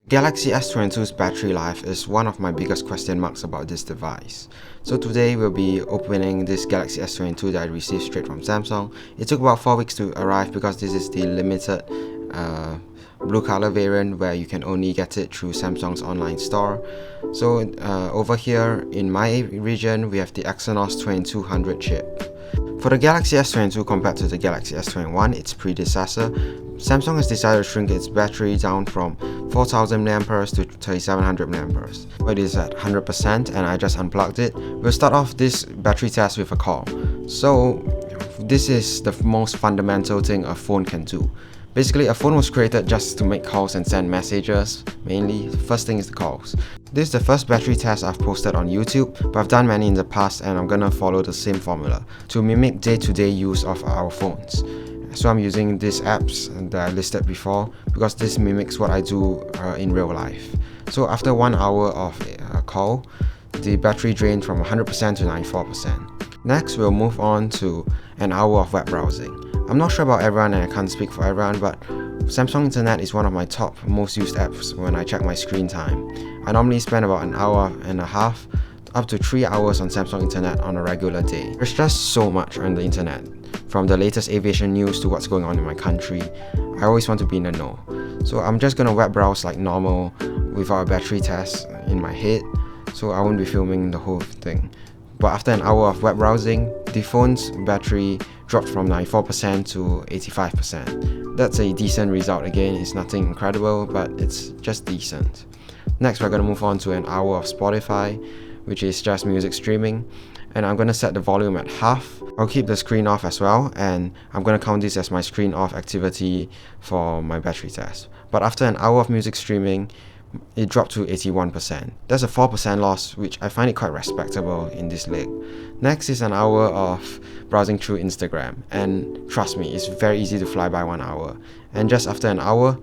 Galaxy S22's battery life is one of my biggest question marks about this device. So today we'll be opening this Galaxy S22 that I received straight from Samsung. It took about 4 weeks to arrive because this is the limited blue color variant where you can only get it through Samsung's online store. So over here in my region we have the Exynos 2200 chip. For the Galaxy S22 compared to the Galaxy S21, its predecessor, Samsung has decided to shrink its battery down from 4000 mAh to 3700 mAh. It is at 100% and I just unplugged it. We'll start off this battery test with a call. So this is the most fundamental thing a phone can do. Basically, a phone was created just to make calls and send messages. Mainly, the first thing is the calls. This is the first battery test I've posted on YouTube, but I've done many in the past and I'm gonna follow the same formula to mimic day-to-day use of our phones. So I'm using these apps that I listed before because this mimics what I do in real life. So after 1 hour of a call, the battery drained from 100% to 94%. Next, we'll move on to an hour of web browsing. I'm not sure about everyone and I can't speak for everyone, but Samsung Internet is one of my top most used apps when I check my screen time. I normally spend about an hour and a half up to 3 hours on Samsung Internet on a regular day. There's just so much on the internet, from the latest aviation news to what's going on in my country. I always want to be in the know. So I'm just gonna web browse like normal without a battery test in my head, so I won't be filming the whole thing. But after an hour of web browsing, the phone's battery dropped from 94% to 85%. That's a decent result again. It's nothing incredible, but it's just decent. Next, we're going to move on to an hour of Spotify, which is just music streaming. And I'm going to set the volume at half. I'll keep the screen off as well, and I'm going to count this as my screen off activity for my battery test. But after an hour of music streaming, it dropped to 81%. That's a 4% loss, which I find it quite respectable in this league. Next is an hour of browsing through Instagram, and trust me, it's very easy to fly by 1 hour. And just after an hour,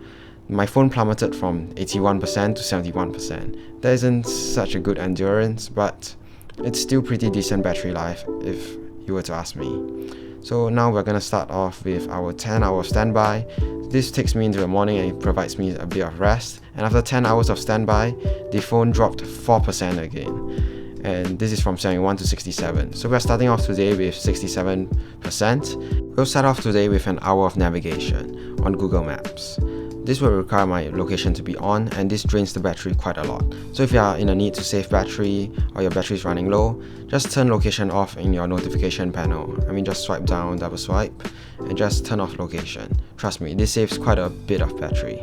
my phone plummeted from 81% to 71%. That isn't such a good endurance, but it's still pretty decent battery life if you were to ask me. So now we're gonna start off with our 10 hour standby. This takes me into the morning and it provides me a bit of rest. And after 10 hours of standby, the phone dropped 4% again. And this is from 71 to 67. So we're starting off today with 67%. We'll start off today with an hour of navigation on Google Maps. This will require my location to be on, and this drains the battery quite a lot. So if you are in a need to save battery or your battery is running low, just turn location off in your notification panel. Just swipe down, double swipe, and just turn off location. Trust me, this saves quite a bit of battery.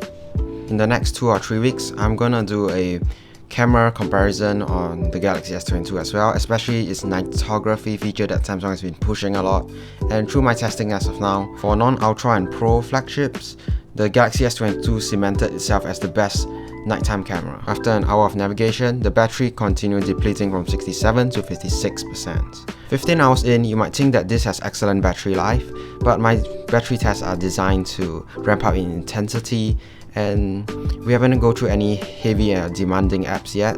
In the next 2 or 3 weeks, I'm gonna do a camera comparison on the Galaxy S22 as well, especially its nightography feature that Samsung has been pushing a lot. And through my testing as of now, for non-Ultra and Pro flagships, the Galaxy S22 cemented itself as the best nighttime camera. After an hour of navigation, the battery continued depleting from 67 to 56%. 15 hours in, you might think that this has excellent battery life, but my battery tests are designed to ramp up in intensity, and we haven't go through any heavy demanding apps yet.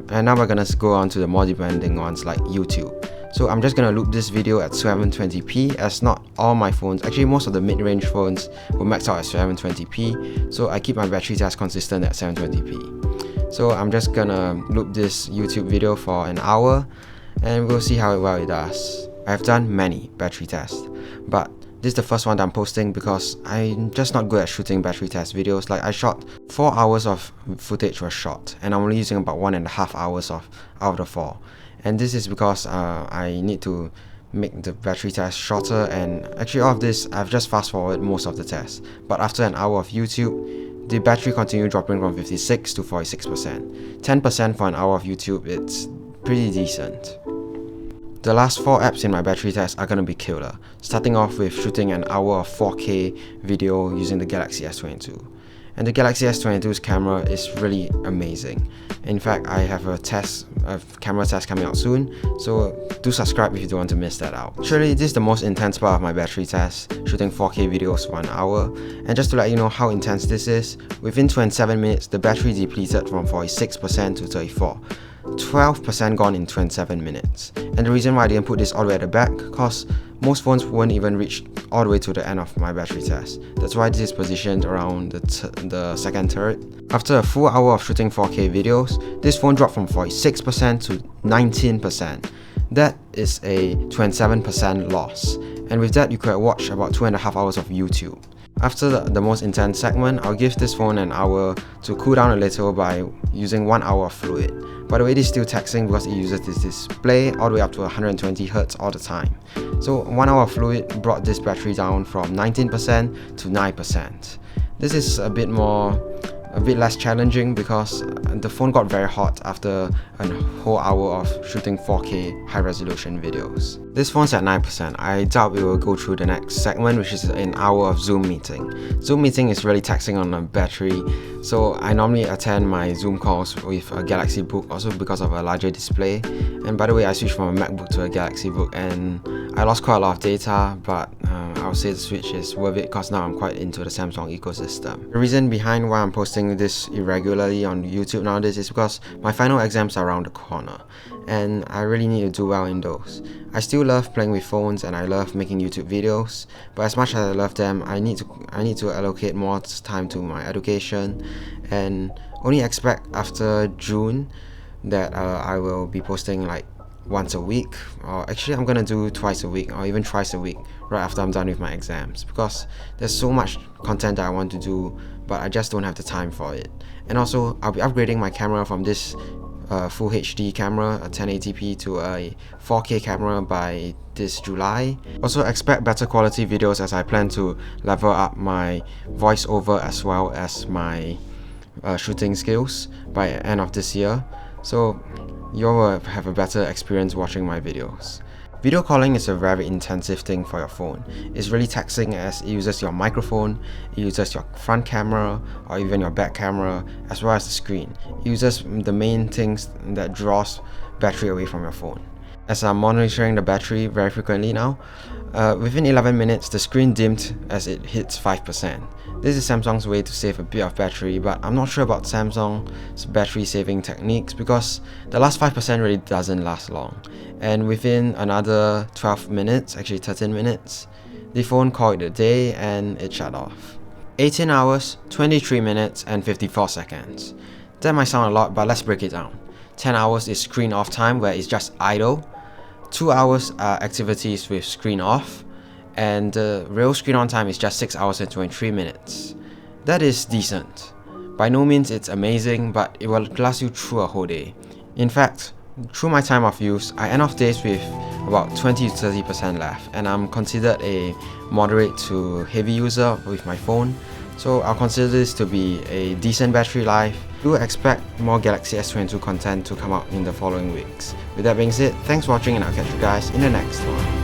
And now we're gonna go on to the more demanding ones like YouTube. So I'm just gonna loop this video at 720p, as not all my phones, actually most of the mid-range phones will max out at 720p, so I keep my battery test consistent at 720p. So I'm just gonna loop this YouTube video for an hour and we'll see how well it does. I've done many battery tests, but this is the first one that I'm posting because I'm just not good at shooting battery test videos. Like, I shot 4 hours of footage was shot, and I'm only using about 1.5 hours out of the 4. And this is because I need to make the battery test shorter, and actually all of this I've just fast forwarded most of the tests. But after an hour of YouTube, the battery continued dropping from 56 to 46%. 10% for an hour of YouTube, it's pretty decent. The last 4 apps in my battery test are gonna be killer, starting off with shooting an hour of 4K video using the Galaxy S22. And the Galaxy S22's camera is really amazing. In fact, I have a camera test coming out soon, so do subscribe if you don't want to miss that out. Surely this is the most intense part of my battery test, shooting 4K videos for an hour. And just to let you know how intense this is, within 27 minutes the battery depleted from 46% to 34%. 12% gone in 27 minutes. And the reason why I didn't put this all the way at the back, because most phones won't even reach all the way to the end of my battery test. That's why this is positioned around the second turret. After a full hour of shooting 4K videos, this phone dropped from 46% to 19%. That is a 27% loss. And with that, you could watch about 2.5 hours of YouTube. After the most intense segment, I'll give this phone an hour to cool down a little by using 1 hour of fluid. By the way, it is still taxing because it uses this display all the way up to 120Hz all the time. So 1 hour of fluid brought this battery down from 19% to 9%. This is a bit less challenging because the phone got very hot after a whole hour of shooting 4K high resolution videos. This phone's at 9%. I doubt we will go through the next segment, which is an hour of Zoom meeting. Zoom meeting is really taxing on the battery, so I normally attend my Zoom calls with a Galaxy Book also because of a larger display. And by the way, I switched from a MacBook to a Galaxy Book and I lost quite a lot of data, but I would say the switch is worth it because now I'm quite into the Samsung ecosystem. The reason behind why I'm posting this irregularly on YouTube nowadays is because my final exams are around the corner and I really need to do well in those. I still love playing with phones and I love making YouTube videos, but as much as I love them, I need to allocate more time to my education, and only expect after June that I will be posting like once a week, or actually I'm gonna do twice a week or even thrice a week right after I'm done with my exams, because there's so much content that I want to do but I just don't have the time for it. And also I'll be upgrading my camera from this full HD camera, a 1080p, to a 4K camera by this July. Also expect better quality videos as I plan to level up my voiceover as well as my shooting skills by the end of this year, so you will have a better experience watching my videos. Video calling is a very intensive thing for your phone. It's really taxing as it uses your microphone, it uses your front camera or even your back camera, as well as the screen. It uses the main things that draws battery away from your phone. As I'm monitoring the battery very frequently now, within 11 minutes the screen dimmed as it hits 5%. This is Samsung's way to save a bit of battery, but I'm not sure about Samsung's battery saving techniques because the last 5% really doesn't last long. And within another 12 minutes, actually 13 minutes, the phone called it a day and it shut off. 18 hours, 23 minutes and 54 seconds. That might sound a lot, but let's break it down. 10 hours is screen off time where it's just idle. 2 hours are activities with screen off. And the real screen on time is just 6 hours and 23 minutes. That is decent. By no means it's amazing, but it will last you through a whole day. In fact, through my time of use, I end off days with about 20 to 30% left, and I'm considered a moderate to heavy user with my phone, so I'll consider this to be a decent battery life. Do expect more Galaxy S22 content to come out in the following weeks. With that being said, thanks for watching and I'll catch you guys in the next one.